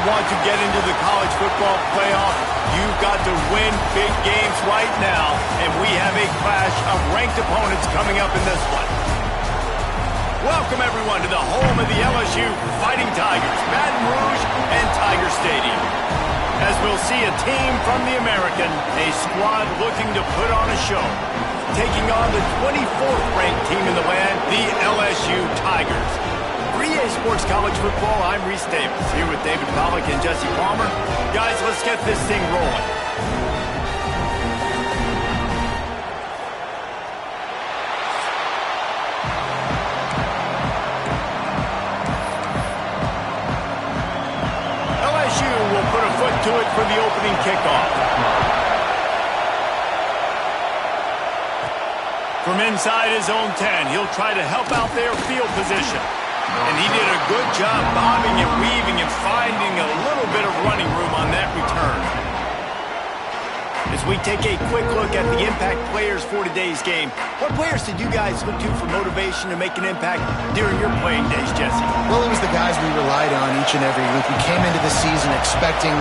want to get into the college football playoff, you've got to win big games right now, and we have a clash of ranked opponents coming up in this one. Welcome, everyone, to the home of the LSU Fighting Tigers, Baton Rouge and Tiger Stadium. As we'll see a team from the American, a squad looking to put on a show, taking on the 24th ranked team in the land, the LSU Tigers. For EA Sports College Football, I'm Reese Davis, here with David Pollack and Jesse Palmer. Guys, let's get this thing rolling. LSU will put a foot to it for the opening kickoff. From inside his own 10, he'll try to help out their field position. And he did a good job bobbing and weaving and finding a little bit of running room on that return. As we take a quick look at the impact players for today's game, what players did you guys look to for motivation to make an impact during your playing days, Jesse? Well, it was the guys we relied on each and every week. We came into the season expecting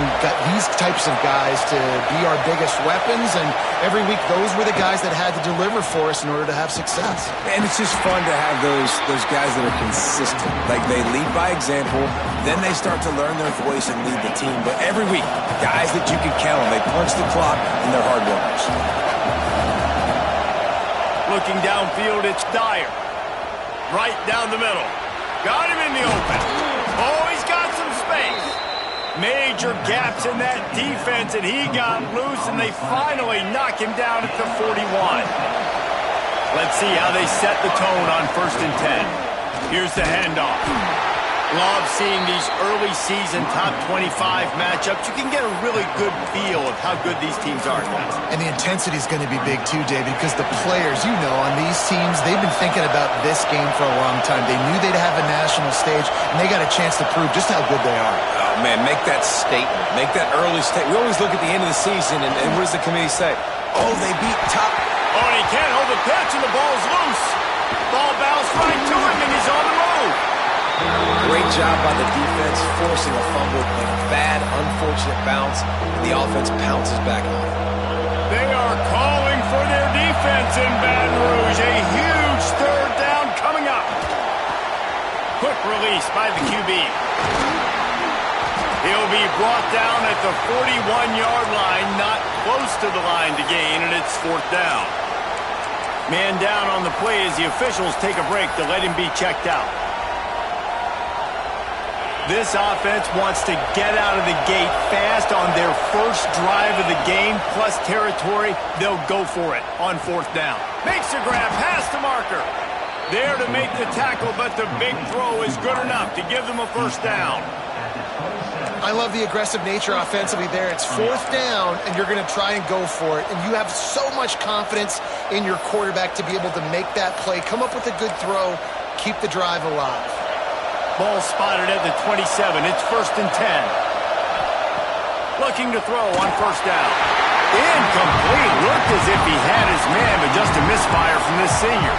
these types of guys to be our biggest weapons, and every week those were the guys that had to deliver for us in order to have success. And it's just fun to have those guys that are consistent. Like, they lead by example, then they start to learn their voice and lead the team. But every week, guys that you can count on, they punch the clock and they're hard workers. Looking downfield, it's Dyer. Right down the middle. Got him in the open. Oh, he's got some space. Major gaps in that defense, and he got loose, and they finally knock him down at the 41. Let's see how they set the tone on 1st and 10. Here's the handoff. Love seeing these early season top 25 matchups. You can get a really good feel of how good these teams are, guys. And the intensity is going to be big too, David, because the players, you know, on these teams, they've been thinking about this game for a long time. They knew they'd have a national stage, and they got a chance to prove just how good they are. Oh, man, make that statement. Make that early statement. We always look at the end of the season, and what does the committee say? Oh, they beat top. Oh, and he can't hold the pitch, and the ball's loose. Ball bounced right to him, and he's on the road. Great job by the defense, forcing a fumble, a bad, unfortunate bounce, and the offense pounces back on it. They are calling for their defense in Baton Rouge. A huge 3rd down coming up. Quick release by the QB. He'll be brought down at the 41-yard line, not close to the line to gain, and it's 4th down. Man down on the play as the officials take a break to let him be checked out. This offense wants to get out of the gate fast on their first drive of the game, plus territory. They'll go for it on 4th down. Makes the grab, past the marker. There to make the tackle, but the big throw is good enough to give them a 1st down. I love the aggressive nature offensively there. It's 4th down, and you're going to try and go for it. And you have so much confidence in your quarterback to be able to make that play, come up with a good throw, keep the drive alive. Ball spotted at the 27. It's 1st and 10. Looking to throw on 1st down. Incomplete. Looked as if he had his man, but just a misfire from this senior.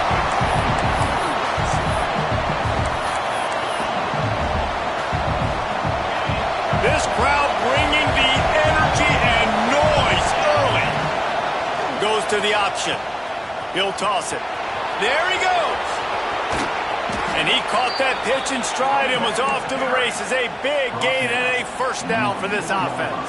This crowd bringing the energy and noise early. Goes to the option. He'll toss it. There he goes. And he caught that pitch in stride and was off to the races. A big gain and a 1st down for this offense.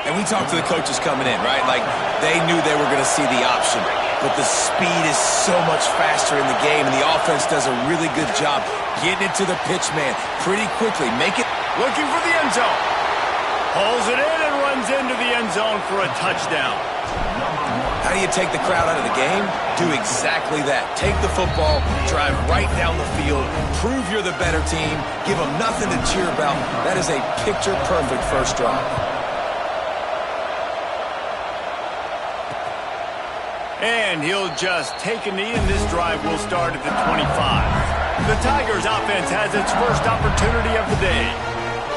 And we talked to the coaches coming in, right? Like, they knew they were going to see the option. But the speed is so much faster in the game, and the offense does a really good job getting it to the pitch man pretty quickly. Make it. Looking for the end zone. Pulls it in and runs into the end zone for a touchdown. How do you take the crowd out of the game? Do exactly that. Take the football, drive right down the field, prove you're the better team, give them nothing to cheer about. That is a picture-perfect 1st drive. And he'll just take a knee, and this drive will start at the 25. The Tigers offense has its first opportunity of the day.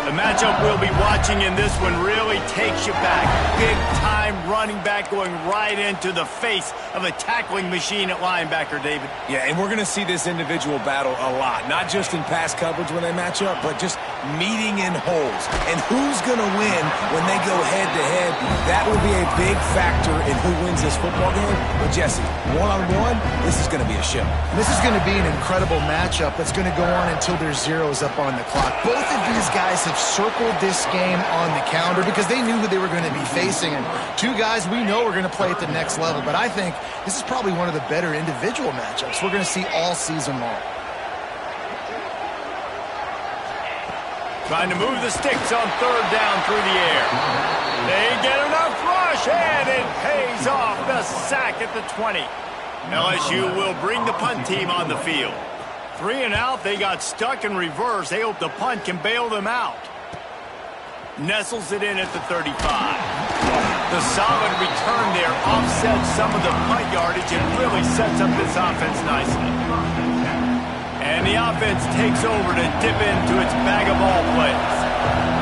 The matchup we'll be watching in this one really takes you back. Big-time running back going right into the face of a tackling machine at linebacker, David. Yeah, and we're going to see this individual battle a lot. Not just in pass coverage when they match up, but just meeting in holes. And who's going to win when they go head-to-head? That will be a big factor in who wins this football game. But, Jesse, one-on-one, this is going to be a show. This is going to be an incredible matchup that's going to go on until there's zeros up on the clock. Both of these guys have circled this game on the calendar because they knew who they were going to be facing. And two guys we know are going to play at the next level. But I think this is probably one of the better individual matchups we're going to see all season long. Trying to move the sticks on third down through the air. They get enough rush, and it pays off. The sack at the 20. LSU will bring the punt team on the field. 3 and out, they got stuck in reverse. They hope the punt can bail them out. Nestles it in at the 35. The solid return there offsets some of the punt yardage and really sets up this offense nicely. And the offense takes over to dip into its bag of ball plays.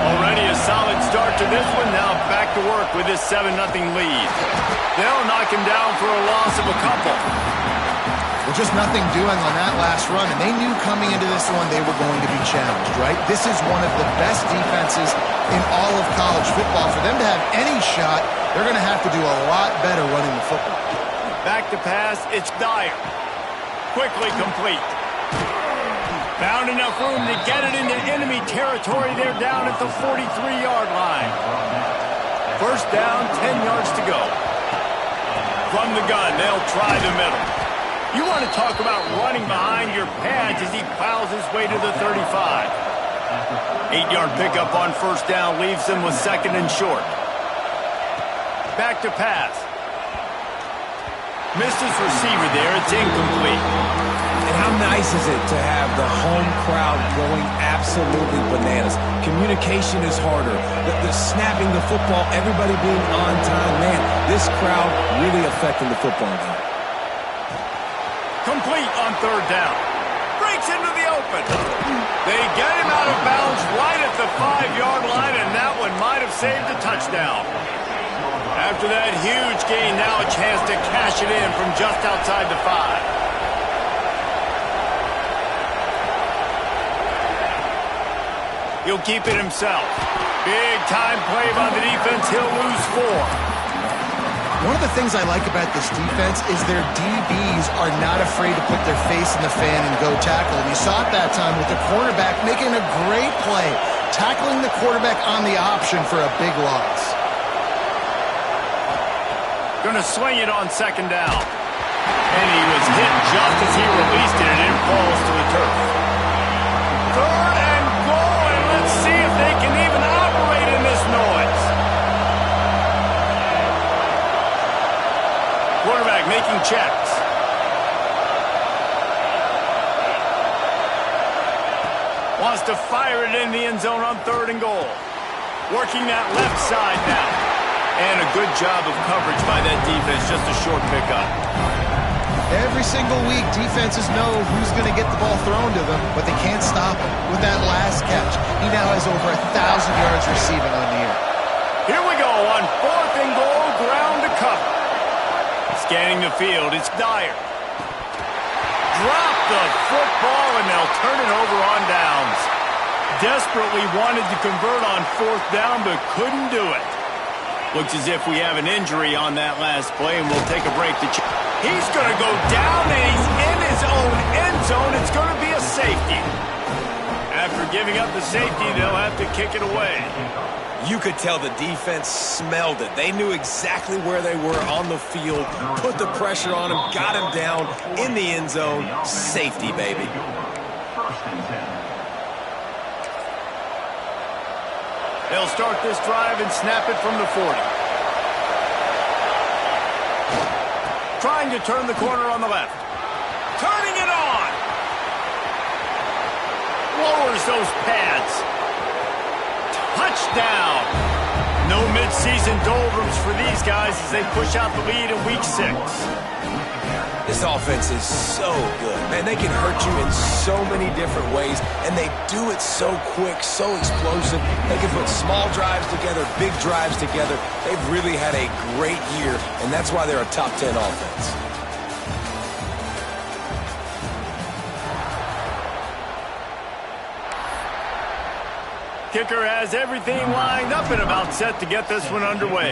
Already a solid start to this one. Now back to work with this 7-0 lead. They'll knock him down for a loss of a couple. Well, just nothing doing on that last run, and they knew coming into this one they were going to be challenged, right? This is one of the best defenses in all of college football. For them to have any shot, they're going to have to do a lot better running the football. Back to pass, it's Dyer. Quickly complete. Found enough room to get it into enemy territory. They're down at the 43-yard line. First down, 10 yards to go. From the gun, they'll try the middle. You want to talk about running behind your pads as he plows his way to the 35. 8-yard pickup on first down leaves them with second and short. Back to pass. Missed his receiver there. It's incomplete. And how nice is it to have the home crowd going absolutely bananas? Communication is harder. The snapping the football, everybody being on time. Man, this crowd really affecting the football game. Complete on third down. Breaks into the open. They get him out of bounds right at the 5-yard line, and that one might have saved a touchdown. After that huge gain, now a chance to cash it in from just outside the 5. He'll keep it himself. Big time play by the defense. He'll lose 4. One of the things I like about this defense is their DBs are not afraid to put their face in the fan and go tackle. And you saw it that time with the cornerback making a great play, tackling the quarterback on the option for a big loss. Going to swing it on second down. And he was hit just as he released it, and it falls to the turf. Third and goal, and let's see if they can even operate in this noise. Quarterback making checks. Wants to fire it in the end zone on third and goal. Working that left side now. And a good job of coverage by that defense. Just a short pickup. Every single week, defenses know who's going to get the ball thrown to them, but they can't stop him with that last catch. He now has over 1,000 yards receiving on the year. Here we go on fourth and goal, ground to cover. Scanning the field, it's Dyer. Drop the football, and they'll turn it over on downs. Desperately wanted to convert on fourth down, but couldn't do it. Looks as if we have an injury on that last play, and we'll take a break to check. He's going to go down, and he's in his own end zone. It's going to be a safety. After giving up the safety, they'll have to kick it away. You could tell the defense smelled it. They knew exactly where they were on the field, put the pressure on him, got him down in the end zone. Safety, baby. They'll start this drive and snap it from the 40. Trying to turn the corner on the left. Turning it on. Lowers those pads. Touchdown. No midseason doldrums for these guys as they push out the lead in week 6. This offense is so good. Man, they can hurt you in so many different ways, and they do it so quick, so explosive. They can put small drives together, big drives together. They've really had a great year, and that's why they're a top 10 offense. Kicker has everything lined up and about set to get this one underway.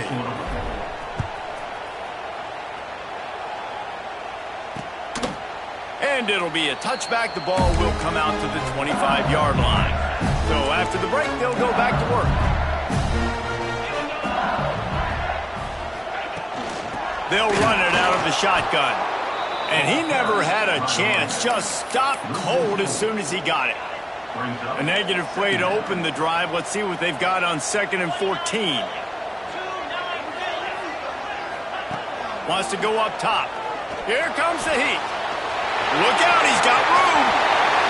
And it'll be a touchback. The ball will come out to the 25-yard line. So after the break, they'll go back to work. They'll run it out of the shotgun. And he never had a chance. Just stopped cold as soon as he got it. A negative play to open the drive. Let's see what they've got on 2nd and 14. Wants to go up top. Here comes the heat. Look out, he's got room.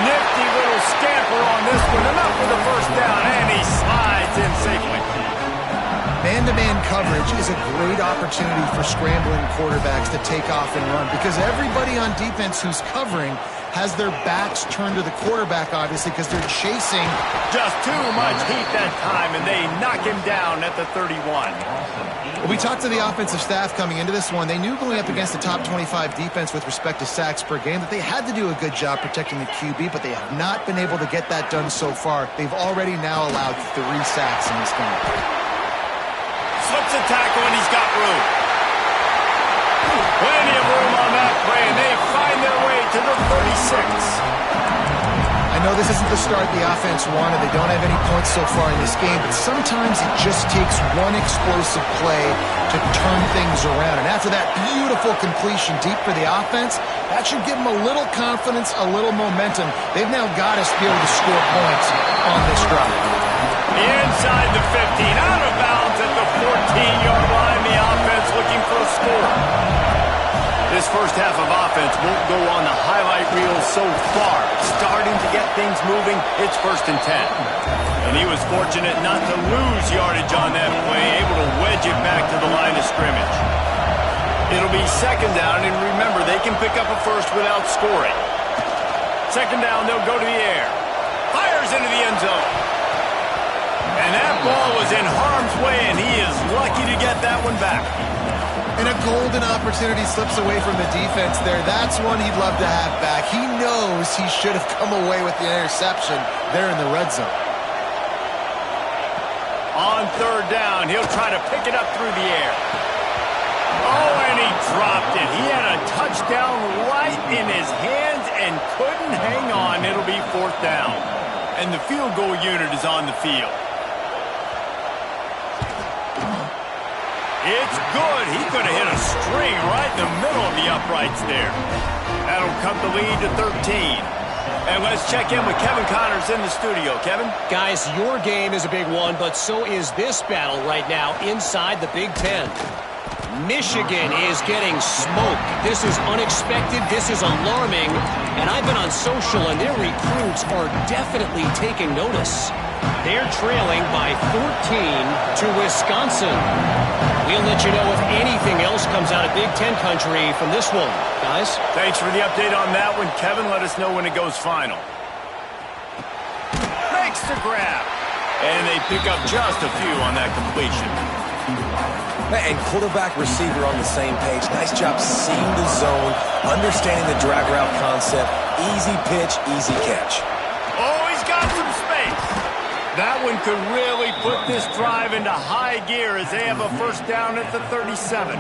Nifty little scamper on this one. Enough for the first down, and he slides in safely. Man-to-man coverage is a great opportunity for scrambling quarterbacks to take off and run because everybody on defense who's covering has their backs turned to the quarterback, obviously, because they're chasing. Just too much heat that time, and they knock him down at the 31. Well, we talked to the offensive staff coming into this one. They knew going up against the top 25 defense with respect to sacks per game that they had to do a good job protecting the QB, but they have not been able to get that done so far. They've already now allowed 3 sacks in this game. Slips a tackle, and he's got room. Plenty of room on that play, and they find their way to the 36. I know this isn't the start the offense wanted. They don't have any points so far in this game, but sometimes it just takes one explosive play to turn things around. And after that beautiful completion deep for the offense, that should give them a little confidence, a little momentum. They've now got us to be able to score points on this drive. Inside the 15, out of bounds at the 14-yard line. The offense looking for a score. This first half of offense won't go on the highlight reel so far. Starting to get things moving, it's 1st and 10. And he was fortunate not to lose yardage on that play, able to wedge it back to the line of scrimmage. It'll be 2nd down, and remember, they can pick up a first without scoring. 2nd down, they'll go to the air. Fires into the end zone. And that ball was in harm's way, and he is lucky to get that one back. And a golden opportunity slips away from the defense there. That's one he'd love to have back. He knows he should have come away with the interception there in the red zone. On 3rd down, he'll try to pick it up through the air. Oh, and he dropped it. He had a touchdown right in his hands and couldn't hang on. It'll be 4th down. And the field goal unit is on the field. It's good. He could have hit a string right in the middle of the uprights there. That'll cut the lead to 13. And let's check in with Kevin Connors in the studio. Kevin? Guys, your game is a big one, but so is this battle right now inside the Big Ten. Michigan is getting smoked. This is unexpected. This is alarming. And I've been on social, and their recruits are definitely taking notice. They're trailing by 14 to Wisconsin. We'll let you know if anything else comes out of Big Ten country from this one, guys. Thanks for the update on that one, Kevin. Let us know when it goes final. Makes the grab. And they pick up just a few on that completion. And quarterback receiver on the same page. Nice job seeing the zone, understanding the drag route concept. Easy pitch, easy catch. Oh, he's got some space. That one could really put this drive into high gear as they have a 1st down at the 37.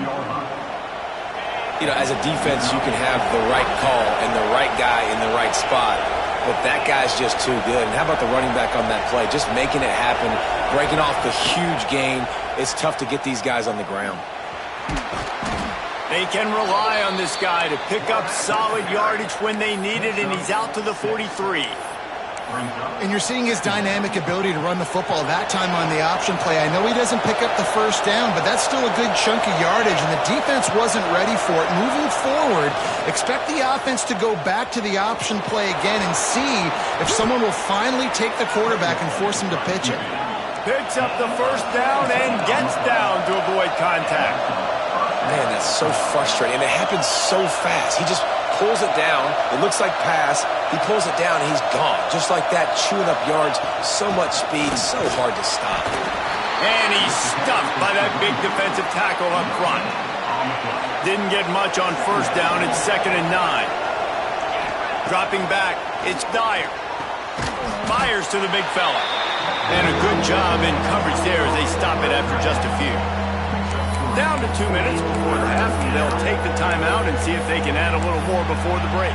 You know, as a defense, you can have the right call and the right guy in the right spot, but that guy's just too good. And how about the running back on that play? Just making it happen, breaking off the huge gain. It's tough to get these guys on the ground. They can rely on this guy to pick up solid yardage when they need it, and he's out to the 43. And you're seeing his dynamic ability to run the football that time on the option play. I know he doesn't pick up the 1st down, but that's still a good chunk of yardage, and the defense wasn't ready for it. Moving forward, expect the offense to go back to the option play again and see if someone will finally take the quarterback and force him to pitch it. Picks up the 1st down and gets down to avoid contact. Man, that's so frustrating, and it happens so fast. He just pulls it down. It looks like pass. He pulls it down, and he's gone. Just like that, chewing up yards. So much speed, so hard to stop. And he's stuffed by that big defensive tackle up front. Didn't get much on 1st down. It's 2nd and 9. Dropping back, it's Dyer. Fires to the big fella. And a good job in coverage there as they stop it after just a few. Down to 2 minutes before the half, and they'll take the timeout and see if they can add a little more before the break.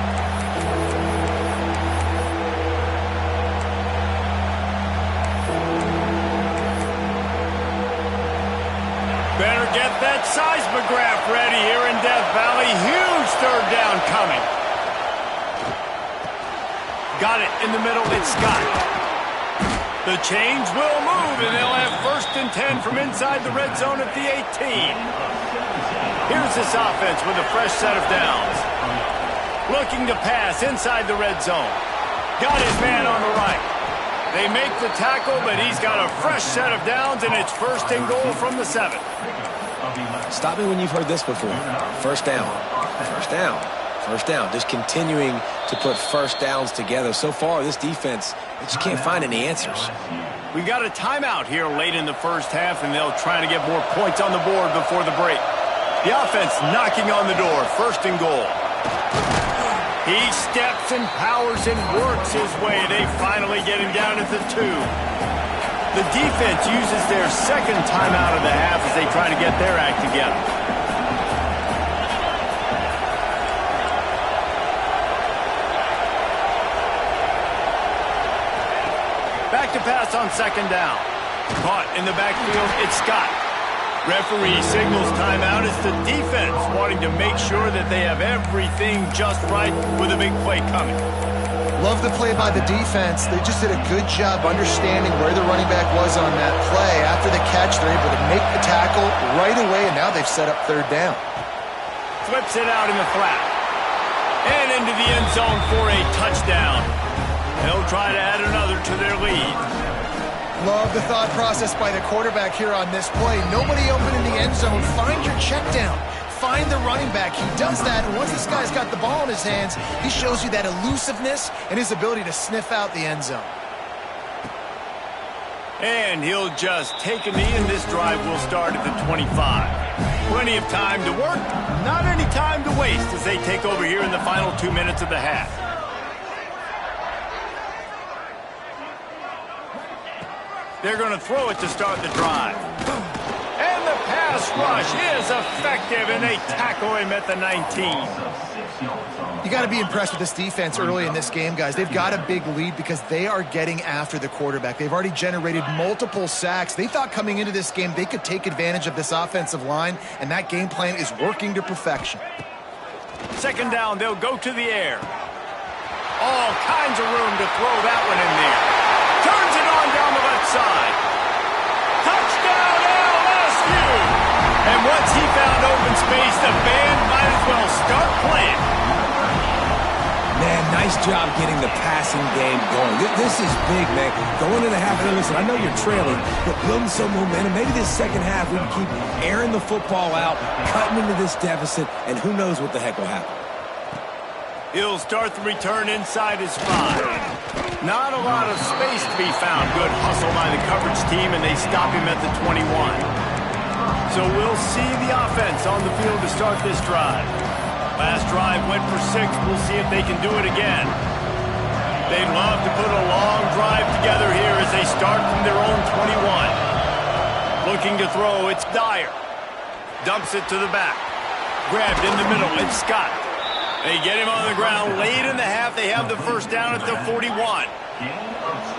Better get that seismograph ready here in Death Valley. Huge third down coming. Got it in the middle. It's Scott. The chains will move, and they'll have 1st and 10 from inside the red zone at the 18. Here's this offense with a fresh set of downs. Looking to pass inside the red zone. Got his man on the right. They make the tackle, but he's got a fresh set of downs, and it's 1st and goal from the 7. Stop me when you've heard this before. First down. First down. First down. Just continuing to put first downs together. So far, this defense, they just can't find any answers. We've got a timeout here late in the first half, and they'll try to get more points on the board before the break. The offense knocking on the door. 1st and goal. He steps and powers and works his way. They finally get him down at the 2. The defense uses their 2nd timeout of the half as they try to get their act together. Back to pass on 2nd down. Caught in the backfield, it's Scott. Referee signals timeout as the defense wanting to make sure that they have everything just right with a big play coming. Love the play by the defense. They just did a good job understanding where the running back was on that play. After the catch, they're able to make the tackle right away, and now they've set up 3rd down. Flips it out in the flat. And into the end zone for a touchdown. They'll try to add another to their lead. Love the thought process by the quarterback here on this play. Nobody open in the end zone. Find your check down. Find the running back. He does that, and once this guy's got the ball in his hands, he shows you that elusiveness and his ability to sniff out the end zone. And he'll just take a knee, and this drive will start at the 25. Plenty of time to work, not any time to waste as they take over here in the final 2 minutes of the half. They're going to throw it to start the drive. And the pass rush is effective, and they tackle him at the 19. You got to be impressed with this defense early in this game, guys. They've got a big lead because they are getting after the quarterback. They've already generated multiple sacks. They thought coming into this game they could take advantage of this offensive line, and that game plan is working to perfection. 2nd down, they'll go to the air. All kinds of room to throw that one in there. Turns it on down the left side. Touchdown, LSU! And once he found open space, the band might as well start playing. Man, nice job getting the passing game going. This is big, man. Going into the half, and listen, I know you're trailing, but building some momentum. Maybe this 2nd half we can keep airing the football out, cutting into this deficit, and who knows what the heck will happen. He'll start the return inside his 5. Not a lot of space to be found. Good hustle by the coverage team, and they stop him at the 21. So we'll see the offense on the field to start this drive. Last drive went for 6. We'll see if they can do it again. They'd love to put a long drive together here as they start from their own 21. Looking to throw, it's Dyer. Dumps it to the back. Grabbed in the middle, it's Scott. They get him on the ground late in the half. They have the 1st down at the 41.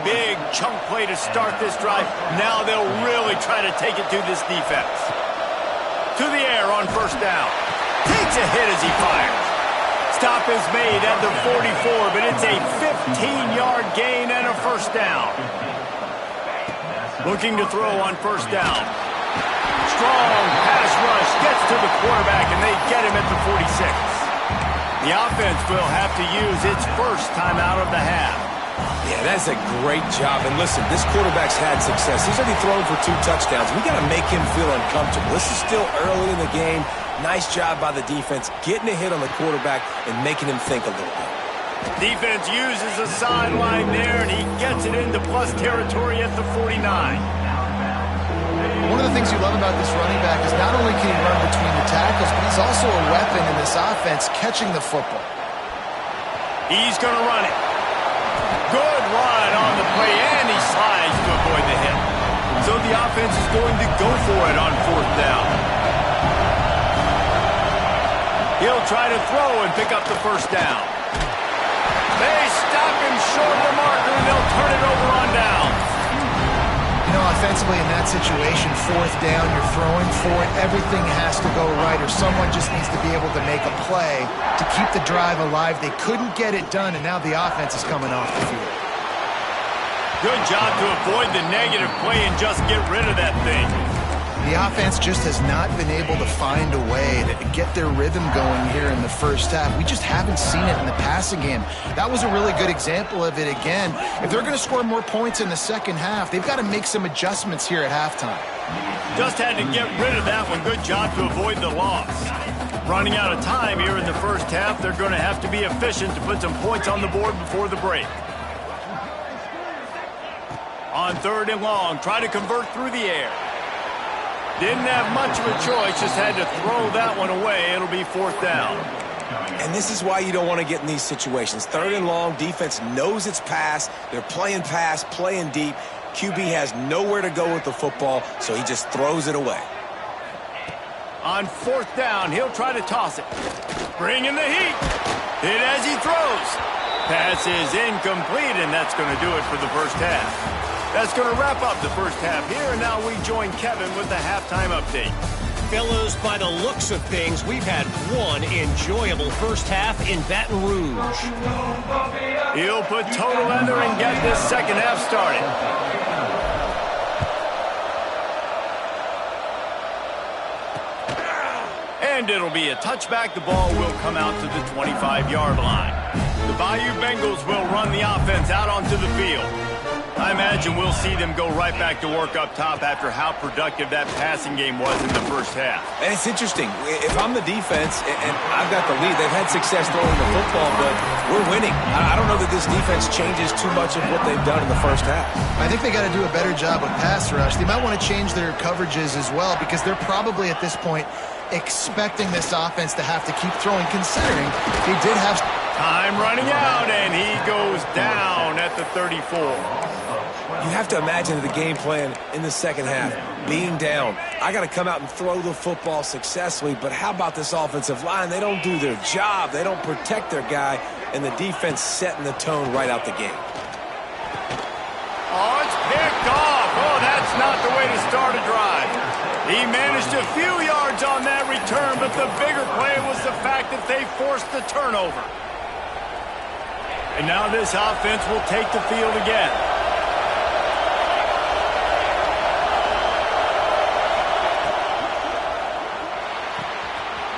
Big chunk play to start this drive. Now they'll really try to take it to this defense. To the air on 1st down. Takes a hit as he fires. Stop is made at the 44, but it's a 15-yard gain and a 1st down. Looking to throw on 1st down. Strong pass rush gets to the quarterback, and they get him at the 46. The offense will have to use its 1st timeout of the half. Yeah, that's a great job. And listen, this quarterback's had success. He's already thrown for 2 touchdowns. We got to make him feel uncomfortable. This is still early in the game. Nice job by the defense, getting a hit on the quarterback and making him think a little bit. Defense uses a sideline there, and he gets it into plus territory at the 49. One of the things you love about this running back is not only can he run between the tackles, but he's also a weapon in this offense catching the football. He's going to run it. Good run on the play, and he slides to avoid the hit. So the offense is going to go for it on 4th down. He'll try to throw and pick up the 1st down. They stop him short of the marker, and they'll turn it over on down. You know, offensively in that situation, 4th down, you're throwing for it. Everything has to go right, or someone just needs to be able to make a play to keep the drive alive. They couldn't get it done, and now the offense is coming off the field. Good job to avoid the negative play and just get rid of that thing. The offense just has not been able to find a way to get their rhythm going here in the 1st half. We just haven't seen it in the passing game. That was a really good example of it again. If they're going to score more points in the 2nd half, they've got to make some adjustments here at halftime. Just had to get rid of that one. Good job to avoid the loss. Running out of time here in the 1st half, they're going to have to be efficient to put some points on the board before the break. On 3rd and long, try to convert through the air. Didn't have much of a choice, just had to throw that one away. It'll be 4th down. And this is why you don't want to get in these situations. 3rd and long, defense knows it's pass. They're playing pass, playing deep. QB has nowhere to go with the football, so he just throws it away. On 4th down, he'll try to toss it. Bring in the heat. Hit as he throws. Pass is incomplete, and that's going to do it for the 1st half. That's going to wrap up the 1st half here, and now we join Kevin with the halftime update. Fellas, by the looks of things, we've had one enjoyable 1st half in Baton Rouge. He'll put total leather and get this 2nd half started. And it'll be a touchback. The ball will come out to the 25-yard line. The Bayou Bengals will run the offense out onto the field. I imagine we'll see them go right back to work up top after how productive that passing game was in the 1st half. And it's interesting. If I'm the defense and I've got the lead, they've had success throwing the football, but we're winning. I don't know that this defense changes too much of what they've done in the 1st half. I think they got to do a better job with pass rush. They might want to change their coverages as well, because they're probably at this point expecting this offense to have to keep throwing, considering they did have time running out, and he goes down at the 34. You have to imagine the game plan in the 2nd half, being down. I got to come out and throw the football successfully, but how about this offensive line? They don't do their job. They don't protect their guy, and the defense setting the tone right out the game. Oh, it's picked off. Oh, that's not the way to start a drive. He managed a few yards on that return, but the bigger play was the fact that they forced the turnover. And now this offense will take the field again.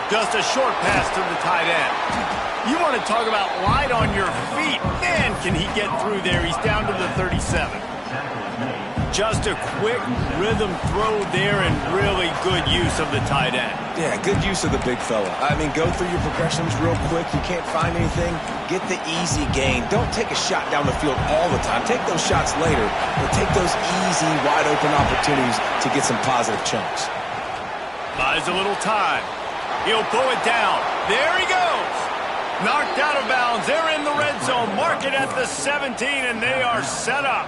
Just a short pass to the tight end. You want to talk about light on your feet. Man, can he get through there. He's down to the 37. Just a quick rhythm throw there and really good use of the tight end. Yeah, good use of the big fella. I mean, go through your progressions real quick. You can't find anything. Get the easy gain. Don't take a shot down the field all the time. Take those shots later, but take those easy, wide-open opportunities to get some positive chunks. Buys a little time. He'll pull it down. There he goes. Knocked out of bounds. They're in the red zone. Mark it at the 17, and they are set up.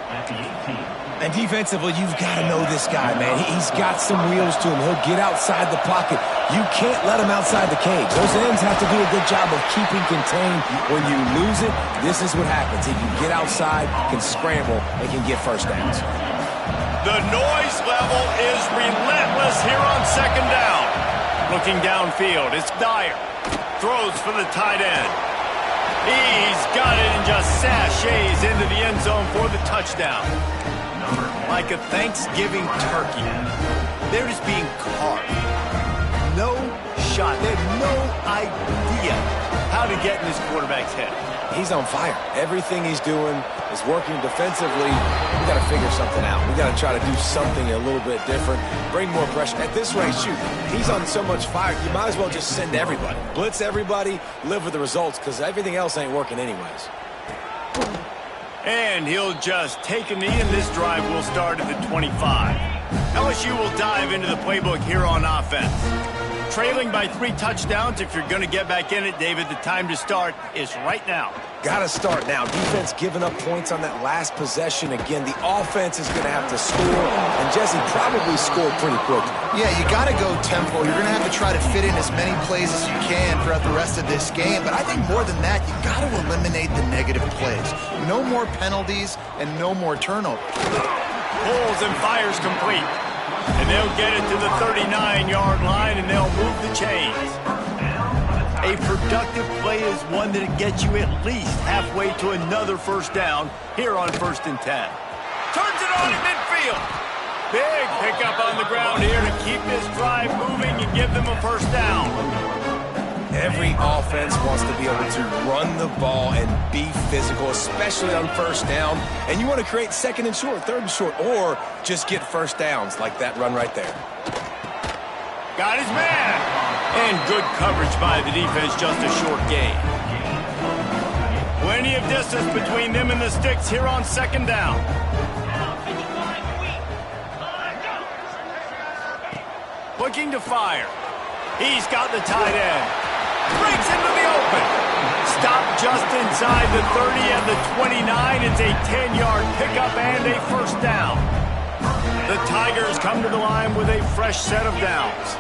And defensively, you've got to know this guy, man. He's got some wheels to him. He'll get outside the pocket. You can't let him outside the cage. Those ends have to do a good job of keeping contained. When you lose it, this is what happens. If you get outside, can scramble, and can get 1st downs. The noise level is relentless here on 2nd down. Looking downfield, it's Dyer. Throws for the tight end. He's got it and just sashays into the end zone for the touchdown. Like a Thanksgiving turkey. They're just being carved. No shot. They have no idea how to get in this quarterback's head. He's on fire. Everything he's doing is working defensively. We got to figure something out. We got to try to do something a little bit different. Bring more pressure. At this rate, shoot, he's on so much fire, you might as well just send everybody. Blitz everybody, live with the results, because everything else ain't working anyways. And he'll just take a knee, and this drive will start at the 25. LSU will dive into the playbook here on offense. Trailing by 3 touchdowns. If you're going to get back in it, David, the time to start is right now. Got to start now. Defense giving up points on that last possession. Again, the offense is going to have to score, and Jesse probably scored pretty quickly. Yeah, you got to go tempo. You're going to have to try to fit in as many plays as you can throughout the rest of this game. But I think more than that, you got to eliminate the negative plays. No more penalties and no more turnovers. Pulls and fires complete. And they'll get it to the 39-yard line, and they'll move the chains. A productive play is one that gets you at least halfway to another first down here on 1st and 10. Turns it on in midfield. Big pickup on the ground here to keep this drive moving and give them a first down. Every offense wants to be able to run the ball and be physical, especially on first down. And you want to create 2nd and short, 3rd and short, or just get first downs like that run right there. Got his man. And good coverage by the defense, just a short gain. Plenty of distance between them and the sticks here on 2nd down. Looking to fire. He's got the tight end. Breaks into the open. Stopped just inside the 30 and the 29. It's a 10-yard pickup and a first down. The Tigers come to the line with a fresh set of downs.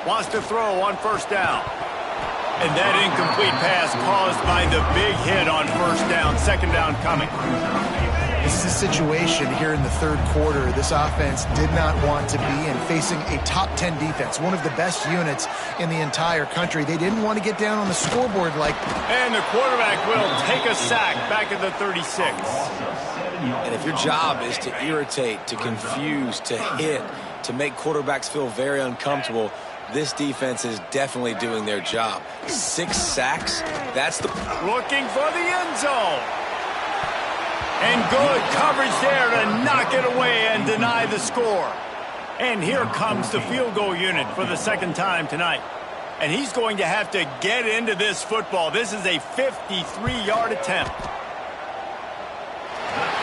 Wants to throw on first down. And that incomplete pass caused by the big hit on first down. 2nd down coming. This is a situation here in the 3rd quarter this offense did not want to be in, facing a top 10 defense, one of the best units in the entire country. They didn't want to get down on the scoreboard like... And the quarterback will take a sack back at the 36. And if your job is to irritate, to confuse, to hit, to make quarterbacks feel very uncomfortable, this defense is definitely doing their job. 6 sacks, that's the... Looking for the end zone. And good coverage there to knock it away and deny the score. And here comes the field goal unit for the 2nd time tonight. And he's going to have to get into this football. This is a 53-yard attempt.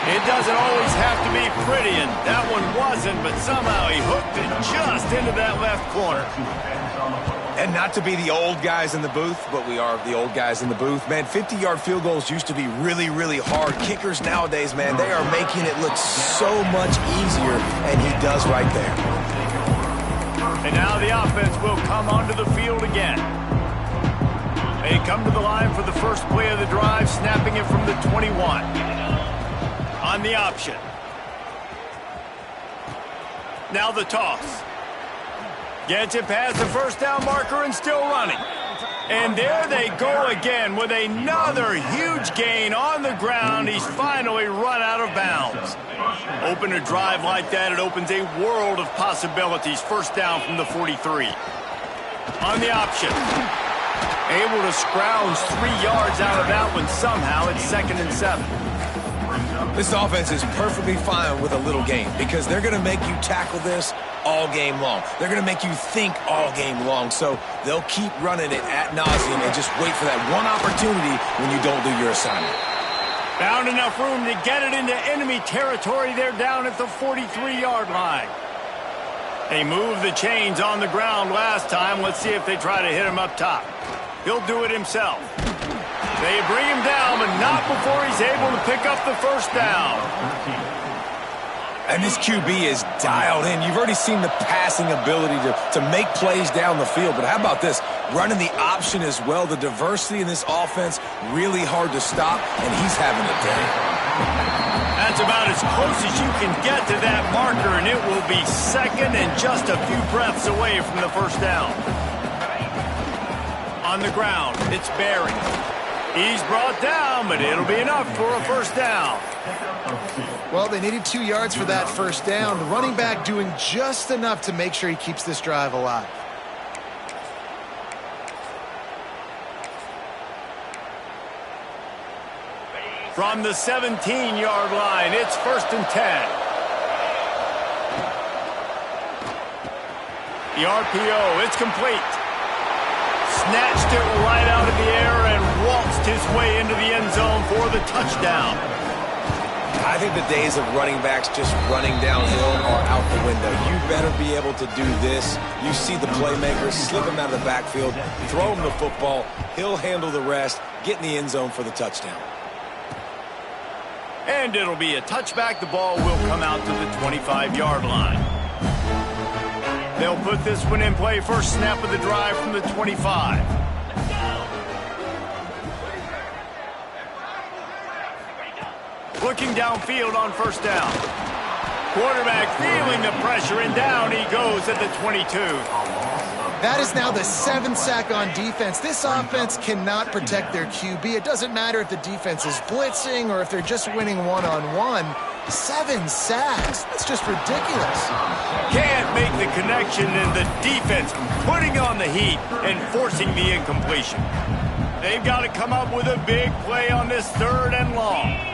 It doesn't always have to be pretty, and that one wasn't, but somehow he hooked it just into that left corner. And not to be the old guys in the booth, but we are the old guys in the booth. Man, 50-yard field goals used to be really, really hard. Kickers nowadays, man, they are making it look so much easier, and he does right there. And now the offense will come onto the field again. They come to the line for the first play of the drive, snapping it from the 21. On the option. Now the toss. Gets it past the first down marker and still running. And there they go again with another huge gain on the ground. He's finally run out of bounds. Open a drive like that, it opens a world of possibilities. First down from the 43. On the option. Able to scrounge 3 yards out of that one somehow. It's 2nd and 7. This offense is perfectly fine with a little game because they're going to make you tackle this all game long. They're going to make you think all game long. So they'll keep running it ad nauseum and just wait for that one opportunity when you don't do your assignment. Found enough room to get it into enemy territory. They're down at the 43-yard line. They moved the chains on the ground last time. Let's see if they try to hit him up top. He'll do it himself. They bring him down, but not before he's able to pick up the first down. And this QB is dialed in. You've already seen the passing ability to make plays down the field. But how about this? Running the option as well. The diversity in this offense, really hard to stop, and he's having a day. That's about as close as you can get to that marker, and it will be 2nd and just a few breaths away from the first down. On the ground, it's Barry. He's brought down, but it'll be enough for a first down. Well, they needed 2 yards for that first down. The running back doing just enough to make sure he keeps this drive alive. From the 17-yard line, it's 1st and 10. The RPO, it's complete. Snatched it right out of the air and waltzed his way into the end zone for the touchdown. I think the days of running backs just running downhill are out the window. You better be able to do this. You see the playmakers, slip him out of the backfield, throw him the football. He'll handle the rest, get in the end zone for the touchdown. And it'll be a touchback. The ball will come out to the 25-yard line. They'll put this one in play. First snap of the drive from the 25. Looking downfield on first down. Quarterback feeling the pressure, and down he goes at the 22. That is now the 7th sack on defense. This offense cannot protect their QB. It doesn't matter if the defense is blitzing or if they're just winning one-on-one. 7 sacks. That's just ridiculous. Can't make the connection, and the defense putting on the heat and forcing the incompletion. They've got to come up with a big play on this 3rd and long.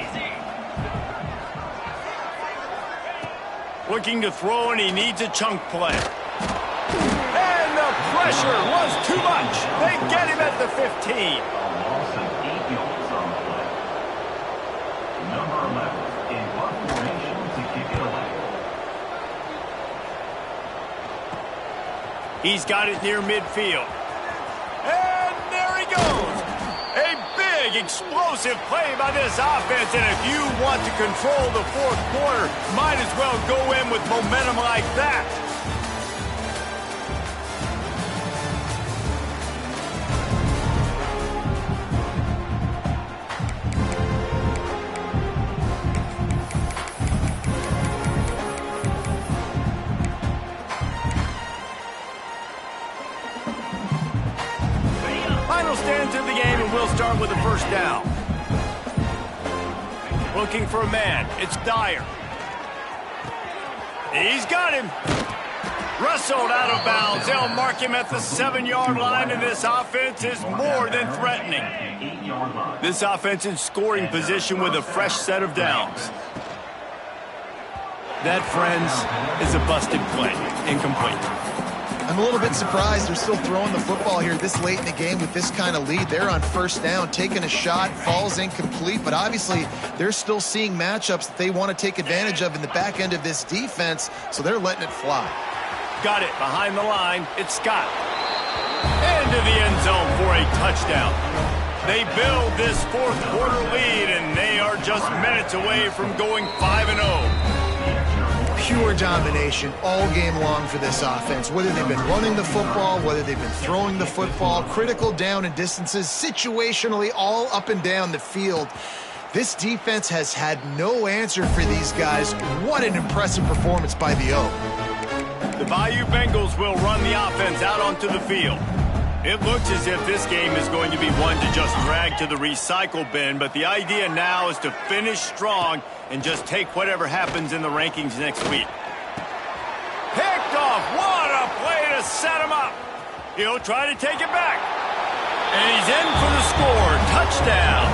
Looking to throw, and he needs a chunk play. And the pressure was too much. They get him at the 15. He's got it near midfield. And there he goes. A big, explosive play by this offense. And if you want to control the 4th quarter, might as well go in with momentum like that. Final stands of the game, and we'll start with the first down. Looking for a man. It's Dyer. He's got him. Wrestled out of bounds. They'll mark him at the 7-yard line, and this offense is more than threatening. This offense in scoring position with a fresh set of downs. That, friends, is a busted play. Incomplete. I'm a little bit surprised they're still throwing the football here this late in the game with this kind of lead. They're on first down, taking a shot, falls incomplete, but obviously they're still seeing matchups that they want to take advantage of in the back end of this defense, so they're letting it fly. Got it behind the line. It's Scott. Into the end zone for a touchdown. They build this 4th quarter lead, and they are just minutes away from going 5-0. Pure domination all game long for this offense. Whether they've been running the football, whether they've been throwing the football, critical down and distances, situationally all up and down the field. This defense has had no answer for these guys. What an impressive performance by the O. The Bayou Bengals will run the offense out onto the field. It looks as if this game is going to be one to just drag to the recycle bin, but the idea now is to finish strong and just take whatever happens in the rankings next week. Picked off. What a play to set him up. He'll try to take it back. And he's in for the score. Touchdown.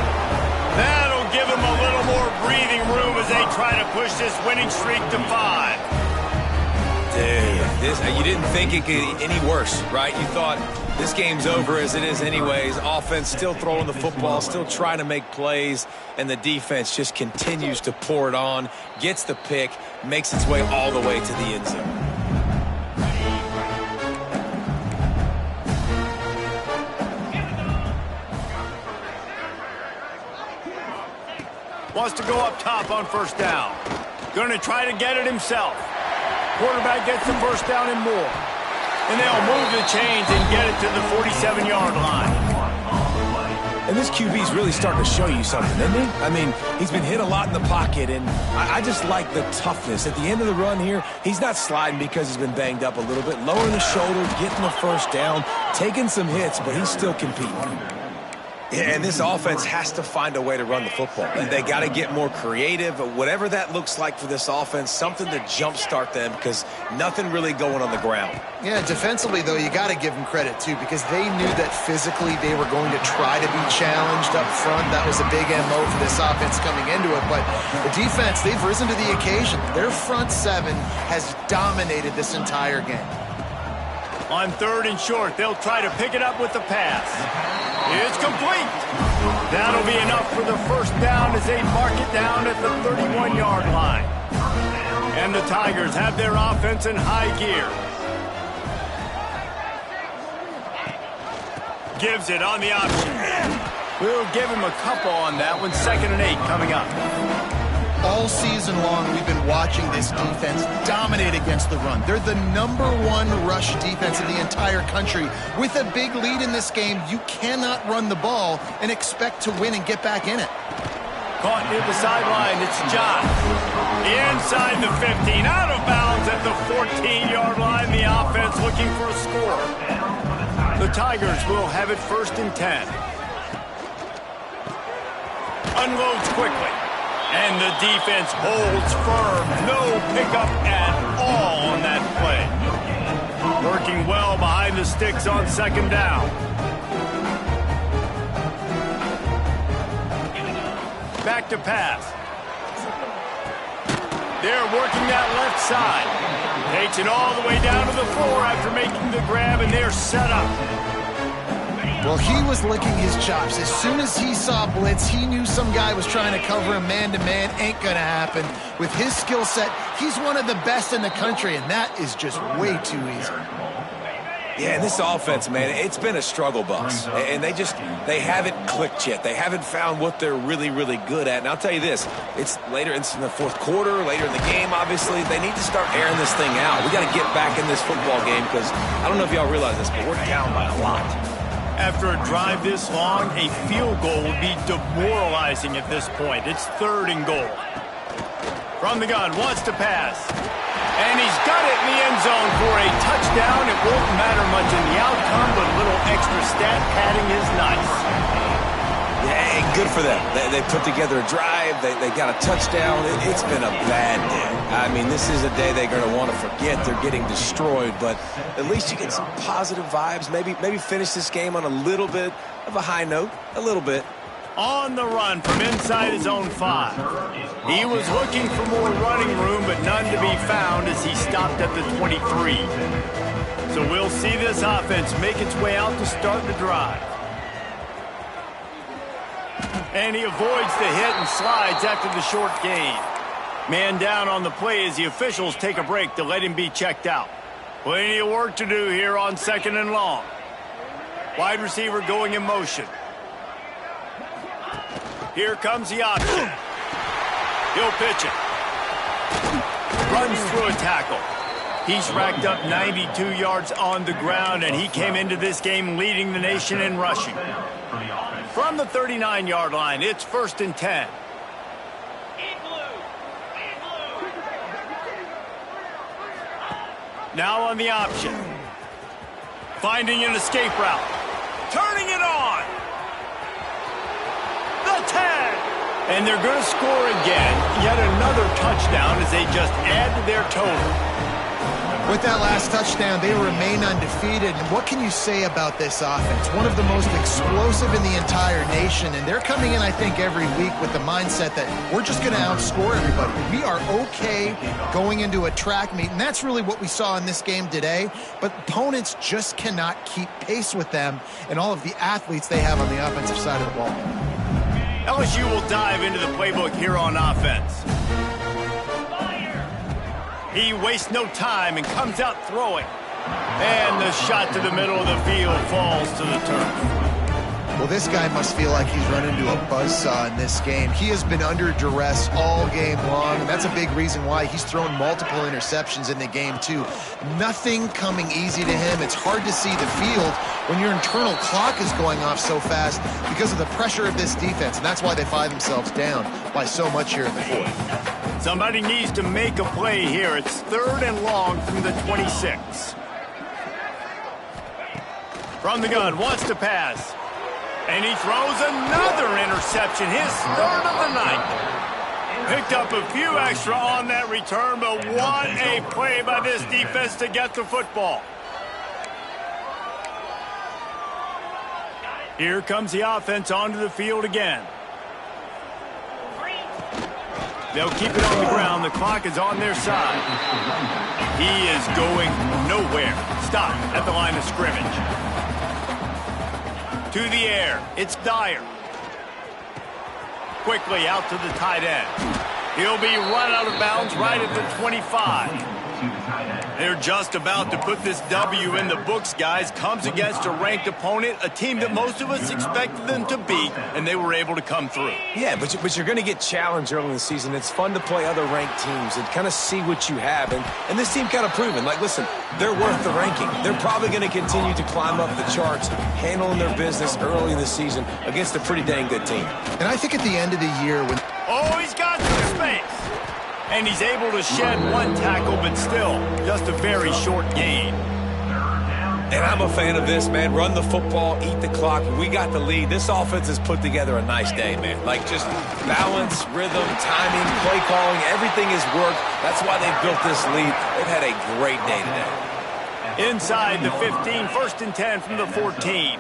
That'll give him a little more breathing room as they try to push this winning streak to 5. You didn't think it could get any worse, right? You thought this game's over as it is anyways. Offense still throwing the football, still trying to make plays, and the defense just continues to pour it on, gets the pick, makes its way all the way to the end zone. Wants to go up top on first down. Going to try to get it himself. Quarterback gets the first down and more. And they'll move the chains and get it to the 47-yard line. And this QB's really starting to show you something, isn't he? I mean, he's been hit a lot in the pocket, and I just like the toughness. At the end of the run here, he's not sliding because he's been banged up a little bit. Lowering the shoulder, getting the first down, taking some hits, but he's still competing. Yeah, and this offense has to find a way to run the football. They got to get more creative, whatever that looks like for this offense, something to jumpstart them because nothing really going on the ground. Yeah, defensively, though, you got to give them credit, too, because they knew that physically they were going to try to be challenged up front. That was a big MO for this offense coming into it. But the defense, they've risen to the occasion. Their front 7 has dominated this entire game. On 3rd and short, they'll try to pick it up with the pass. It's complete. That'll be enough for the first down as they mark it down at the 31-yard line. And the Tigers have their offense in high gear. Gives it on the option. We'll give him a couple on that one. 2nd and 8 coming up. All season long, we've been watching this defense dominate against the run. They're the #1 rush defense in the entire country. With a big lead in this game, you cannot run the ball and expect to win and get back in it. Caught near the sideline. It's John. Inside the 15. Out of bounds at the 14-yard line. The offense looking for a score. The Tigers will have it 1st and 10. Unloads quickly. And the defense holds firm. No pickup at all on that play. Working well behind the sticks on 2nd down. Back to pass. They're working that left side. Takes it all the way down to the floor after making the grab, and they're set up. Well, he was licking his chops. As soon as he saw blitz, he knew some guy was trying to cover him man-to-man. Ain't going to happen. With his skill set, he's one of the best in the country, and that is just way too easy. Yeah, and this offense, man, it's been a struggle bus. And they haven't clicked yet. They haven't found what they're really, really good at. And I'll tell you this, it's later in the 4th quarter, later in the game, obviously. They need to start airing this thing out. We got to get back in this football game because I don't know if y'all realize this, but we're down by a lot. After a drive this long, a field goal would be demoralizing at this point. It's 3rd and goal. From the gun, wants to pass. And he's got it in the end zone for a touchdown. It won't matter much in the outcome, but a little extra stat padding is nice. Yeah, good for them. They put together a drive. They got a touchdown. It's been a bad day. I mean, this is a day they're going to want to forget. They're getting destroyed, but at least you get some positive vibes. Maybe finish this game on a little bit of a high note, a little bit. On the run from inside his own 5. He was looking for more running room, but none to be found as he stopped at the 23. So we'll see this offense make its way out to start the drive. And he avoids the hit and slides after the short gain. Man down on the play as the officials take a break to let him be checked out. Plenty of work to do here on 2nd and long. Wide receiver going in motion. Here comes the option. He'll pitch it. Runs through a tackle. He's racked up 92 yards on the ground, and he came into this game leading the nation in rushing. From the 39-yard line, it's 1st and 10. Now on the option. Finding an escape route. Turning it on. The 10. And they're going to score again. Yet another touchdown as they just add to their total. With that last touchdown, they remain undefeated. And what can you say about this offense? One of the most explosive in the entire nation. And they're coming in, I think, every week with the mindset that we're just going to outscore everybody. We are okay going into a track meet. And that's really what we saw in this game today. But opponents just cannot keep pace with them and all of the athletes they have on the offensive side of the ball. LSU will dive into the playbook here on offense. He wastes no time and comes out throwing. And the shot to the middle of the field falls to the turf. Well, this guy must feel like he's run into a buzzsaw in this game. He has been under duress all game long, and that's a big reason why he's thrown multiple interceptions in the game, too. Nothing coming easy to him. It's hard to see the field when your internal clock is going off so fast because of the pressure of this defense, and that's why they find themselves down by so much here in the fourth. Somebody needs to make a play here. It's 3rd and long from the 26. From the gun, wants to pass. And he throws another interception, his 3rd of the night. Picked up a few extra on that return, but what a play by this defense to get the football. Here comes the offense onto the field again. They'll keep it on the ground. The clock is on their side. He is going nowhere. Stop at the line of scrimmage. To the air. It's Dyer. Quickly out to the tight end. He'll be run out of bounds right at the 25. They're just about to put this W in the books, guys. Comes against a ranked opponent, a team that most of us expected them to beat, and they were able to come through. Yeah, but you're going to get challenged early in the season. It's fun to play other ranked teams and kind of see what you have. And this team kind of proven, like, listen, they're worth the ranking. They're probably going to continue to climb up the charts, handling their business early in the season against a pretty dang good team. And I think at the end of the year when... Oh, he's got some space. And he's able to shed one tackle, but still, just a very short gain. And I'm a fan of this, man. Run the football, eat the clock. We got the lead. This offense has put together a nice day, man. Like, just balance, rhythm, timing, play calling, everything has worked. That's why they've built this lead. They've had a great day today. Inside the 15, 1st and 10 from the 14.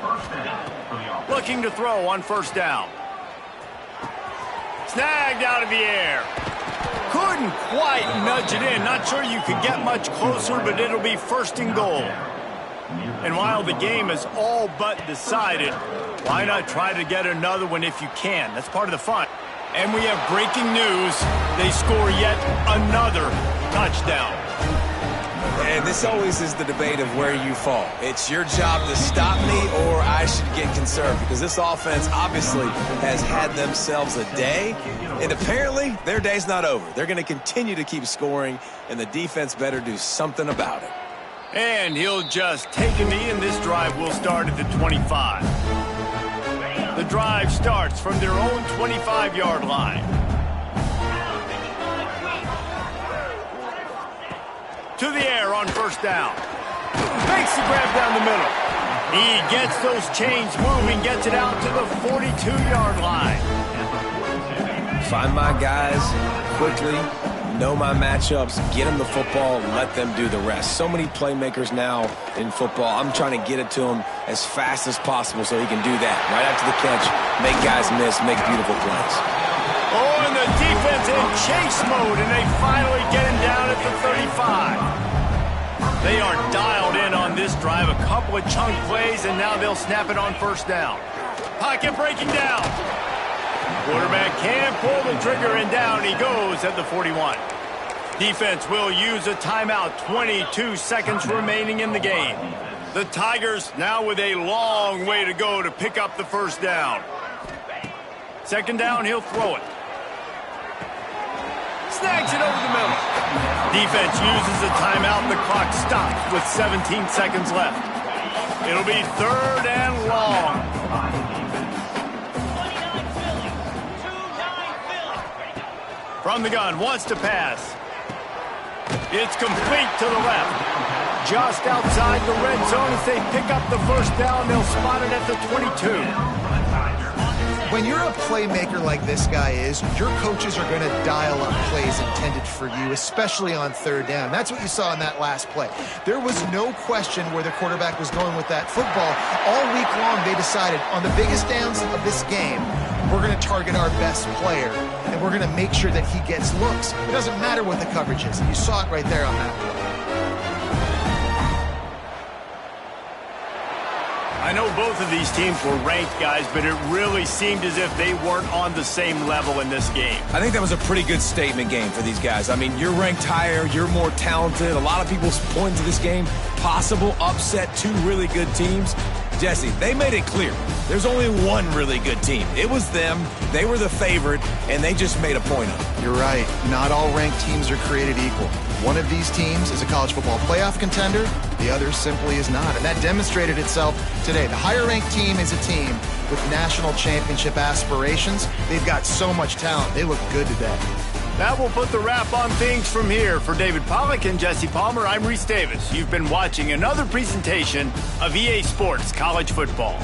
Looking to throw on 1st down. Snagged out of the air. Couldn't quite nudge it in. Not sure you could get much closer, but it'll be 1st and goal. And while the game is all but decided, why not try to get another one if you can? That's part of the fun. And we have breaking news. They score yet another touchdown. And this always is the debate of where you fall. It's your job to stop me or I should get conserved, because this offense obviously has had themselves a day, and apparently their day's not over. They're going to continue to keep scoring, and the defense better do something about it. And he'll just take a knee, and this drive will start at the 25. The drive starts from their own 25-yard line. To the air on 1st down. Makes the grab down the middle. He gets those chains moving, gets it out to the 42-yard line. Find my guys quickly, know my matchups, get them the football, and let them do the rest. So many playmakers now in football. I'm trying to get it to him as fast as possible so he can do that. Right after the catch, make guys miss, make beautiful plays. Oh, and the defense in chase mode, and they finally get him down at the 35. They are dialed in on this drive. A couple of chunk plays, and now they'll snap it on 1st down. Pocket breaking down. Quarterback can't pull the trigger, and down he goes at the 41. Defense will use a timeout. 22 seconds remaining in the game. The Tigers now with a long way to go to pick up the 1st down. 2nd down, he'll throw it. Snags it over the middle. Defense uses a timeout, and the clock stops with 17 seconds left. It'll be 3rd and long. From the gun, wants to pass. It's complete to the left. Just outside the red zone as they pick up the 1st down. They'll spot it at the 22. When you're a playmaker like this guy is, your coaches are going to dial up plays intended for you, especially on 3rd down. That's what you saw in that last play. There was no question where the quarterback was going with that football. All week long, they decided on the biggest downs of this game, we're going to target our best player, and we're going to make sure that he gets looks. It doesn't matter what the coverage is. You saw it right there on that play. I know both of these teams were ranked, guys, but it really seemed as if they weren't on the same level in this game. I think that was a pretty good statement game for these guys. I mean, you're ranked higher, you're more talented. A lot of people point to this game, possible upset, 2 really good teams. Jesse, they made it clear. There's only one really good team. It was them. They were the favorite, and they just made a point of it. You're right. Not all ranked teams are created equal. One of these teams is a college football playoff contender. The other simply is not. And that demonstrated itself today. The higher-ranked team is a team with national championship aspirations. They've got so much talent. They look good today. That will put the wrap on things from here. For David Pollack and Jesse Palmer, I'm Reese Davis. You've been watching another presentation of EA Sports College Football.